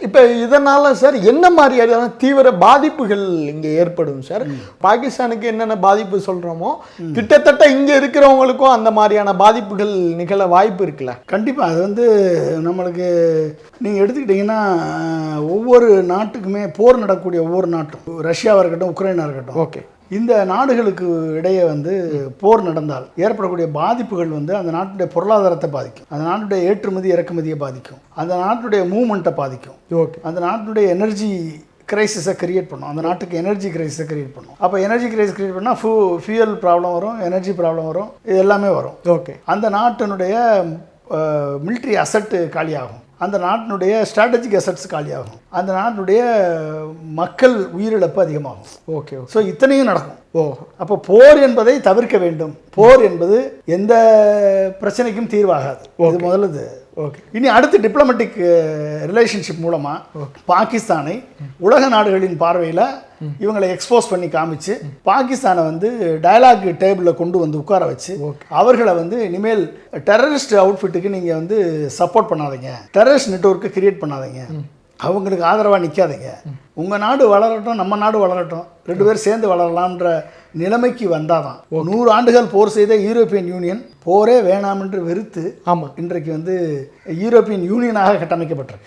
இப்போ இதனால சார் என்ன மாதிரியான தீவிர பாதிப்புகள் இங்கே ஏற்படும் சார்? பாகிஸ்தானுக்கு என்னென்ன பாதிப்பு சொல்கிறோமோ கிட்டத்தட்ட இங்கே இருக்கிறவங்களுக்கும் அந்த மாதிரியான பாதிப்புகள் நிகழ வாய்ப்பு இருக்குல்ல? கண்டிப்பாக. அது வந்து நம்மளுக்கு நீங்கள் எடுத்துக்கிட்டிங்கன்னா ஒவ்வொரு நாட்டுக்குமே போர் நடக்கக்கூடிய ஒவ்வொரு நாட்டும், ரஷ்யாவாக இருக்கட்டும், உக்ரைனாக இருக்கட்டும், ஓகே, இந்த நாடுகளுக்கு இடையே வந்து போர் நடந்தால் ஏற்படக்கூடிய பாதிப்புகள் வந்து அந்த நாட்டுடைய பொருளாதாரத்தை பாதிக்கும், அந்த நாட்டுடைய ஏற்றுமதி இறக்குமதியை பாதிக்கும், அந்த நாட்டுடைய மூவ்மெண்ட்டை பாதிக்கும், ஓகே, அந்த நாட்டுடைய எனர்ஜி கிரைசிஸை கிரியேட் பண்ணும், அந்த நாட்டுக்கு எனர்ஜி கிரைசிஸை கிரியேட் பண்ணும். அப்போ எனர்ஜி கிரைசிஸ் கிரியேட் பண்ணால் ஃபியூயல் ப்ராப்ளம் வரும், எனர்ஜி ப்ராப்ளம் வரும், இது எல்லாமே வரும். ஓகே, அந்த நாட்டினுடைய மிலிட்ரி அசட்டு காலியாகும், அந்த நாட்டினுடைய ஸ்ட்ராட்டஜிக் அசட்ஸ் காலியாகும், அந்த நாட்டினுடைய மக்கள் உயிரிழப்பு அதிகமாகும். ஓகே. ஸோ இத்தனையும் நடக்கும். ஓ, அப்போ போர் என்பதை தவிர்க்க வேண்டும். போர் என்பது எந்த பிரச்சனைக்கும் தீர்வாகாது. இது முதல்ல. ஓகே. இனி அடுத்து டிப்ளமேட்டிக் ரிலேஷன்ஷிப் மூலமாக பாகிஸ்தானை உலக நாடுகளின் பார்வையில் இவங்களை எக்ஸ்போஸ் பண்ணி காமிச்சு பாகிஸ்தானை வந்து டயலாக் டேபிளில் கொண்டு வந்து உட்கார வச்சு அவர்களை வந்து இனிமேல் டெரரிஸ்ட் அவுட்ஃபிட்டுக்கு நீங்கள் வந்து சப்போர்ட் பண்ணாதீங்க, டெரரிஸ்ட் நெட்வொர்க்கு கிரியேட் பண்ணாதீங்க, அவங்களுக்கு ஆதரவாக நிற்காதீங்க, உங்கள் நாடு வளரட்டும், நம்ம நாடு வளரட்டும், 2 பேரும் சேர்ந்து வளரலாம்ன்ற நிலைமைக்கு வந்தால் தான். 100 ஆண்டுகள் போர் செய்த யூரோப்பியன் யூனியன் போரே வேணாம் என்று வெறுத்து இன்றைக்கு வந்து யூரோப்பியன் யூனியனாக கட்டமைக்கப்பட்டிருக்கு.